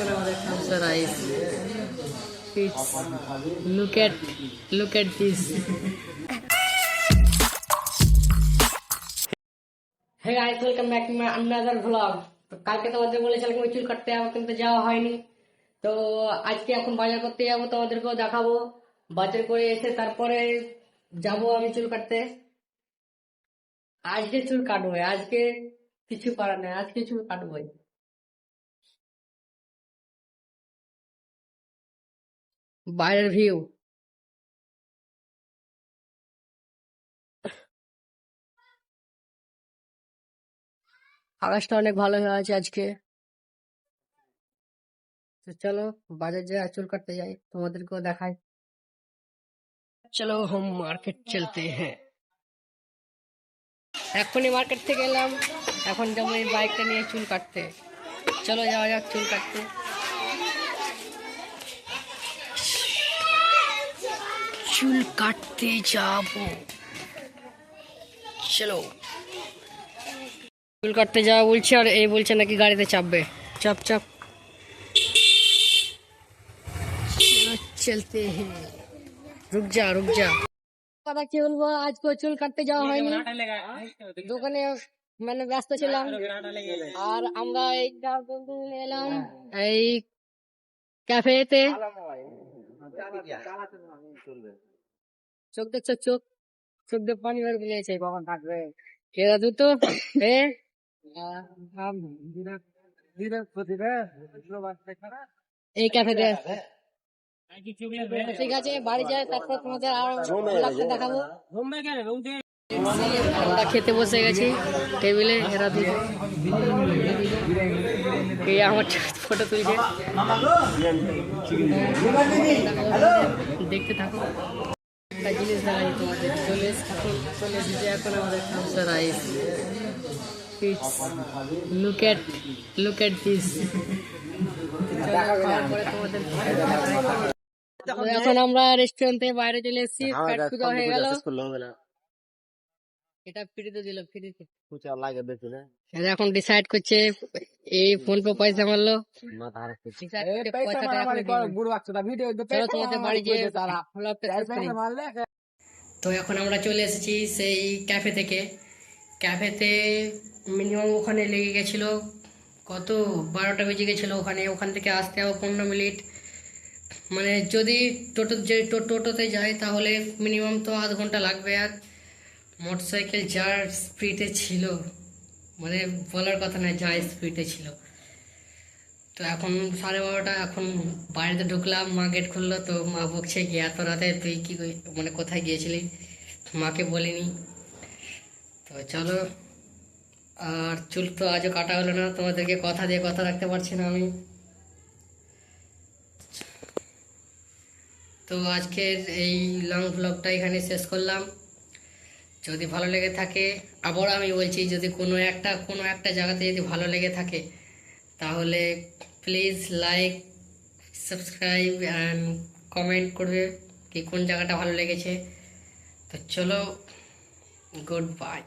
এখন আমাদের খামসা rice. It's look at this. Hey guys, welcome back to my another vlog. তো কালকে তোমাদের বলেছিলাম ওই চুল কাটতে যাবো, কিন্তু যাওয়া হয়নি। তো আজকে এখন বাজার করতে যাবো, তোমাদেরকেও দেখাবো। বাজার করে এসে তারপরে যাবো আমি চুল কাটতে। আজকে চুল কাটবো, আজকে কিছু করার নেই, আজকে চুল কাটবোই। বাইরের ভিউ, আকাশটা অনেক ভালো হয়ে আছে আজকে। তো চলো বাজার যাই, চুল কাটতে যাই, তোমাদেরকেও দেখাই। চলো হোম মার্কেট চলতে হ্যাঁ। এখনই মার্কেট থেকে এলাম, এখন যাবো এই বাইকটা নিয়ে চুল কাটতে। চলো যাওয়া যাক চুল কাটতে। চুল কাটতে যাবো, চলো। চুল কাটতে যাওয়া বলছে, আর এই বলছে নাকি গাড়িতে চাপবে। চাপ চাপ, চলতে হ্যাঁ। রুক যা রুক যা। কথা কি বলবো, আজকে চুল কাটতে যাওয়া হয়নি, দোকানে মানে ব্যস্ত ছিলাম। আর আমরা এই বন্ধু মিলে এলাম এই ক্যাফেতে। চোখ দেখছো, চোখ চোখ দিয়ে পানি বের পেয়েছে, কখন থাকবে কে দাদু তো এই ক্যাফেতে। ঠিক আছে, বাড়ি যায়, তারপর তোমাদের আর দেখাবো। আমরা খেতে বসে গেছি টেবিলে, এরা দুটো আমার ফটো তুলছে, দেখতে থাকো। একটা জিনিস দেখাই তোমাদের, চলে এসেছে এখন আমাদের খামসা rice. It's look at this. এখন আমরা রেস্টুরেন্ট থেকে বাইরে চলে এসেছি, পেট পূজা হয়ে গেল। এটা ফ্রিতে দিল, ফ্রিতে এখন ডিসাইড করছে। এই ফোন পে পয়সা মারলো, তো এখন আমরা চলে এসেছি সেই ক্যাফে থেকে। ক্যাফেতে মিনিমাম ওখানে লেগে গেছিল কত, 12টা বেজে গেছিলো। ওখান থেকে আসতে হবে 15 মিনিট। মানে যদি টোটোতে যাই তাহলে মিনিমাম তো আধ ঘন্টা লাগবে। আর মোটরসাইকেল যার স্পিডে ছিল, মানে বলার কথা নয়, যা স্পিডে ছিল। তো এখন 12:30, এখন বাড়িতে ঢুকলাম, মা গেট খুললো। তো মা বকছে কি এত রাতে তুই কি মানে কোথায় গিয়েছিলি, মাকে বলিনি। তো চলো, আর চুল তো আজও কাটা হলো না, তোমাদেরকে কথা দিয়ে কথা রাখতে পারছি না আমি। তো আজকের এই লং ভ্লগটা এখানে শেষ করলাম। যদি ভালো লেগে থাকে, আবার আমি বলছি, যদি কোনো একটা জায়গাতে যদি ভালো লেগে থাকে তাহলে please like, subscribe and comment করবে কি কোন জায়গাটা ভালো লেগেছে। তো চলো, গুড বাই।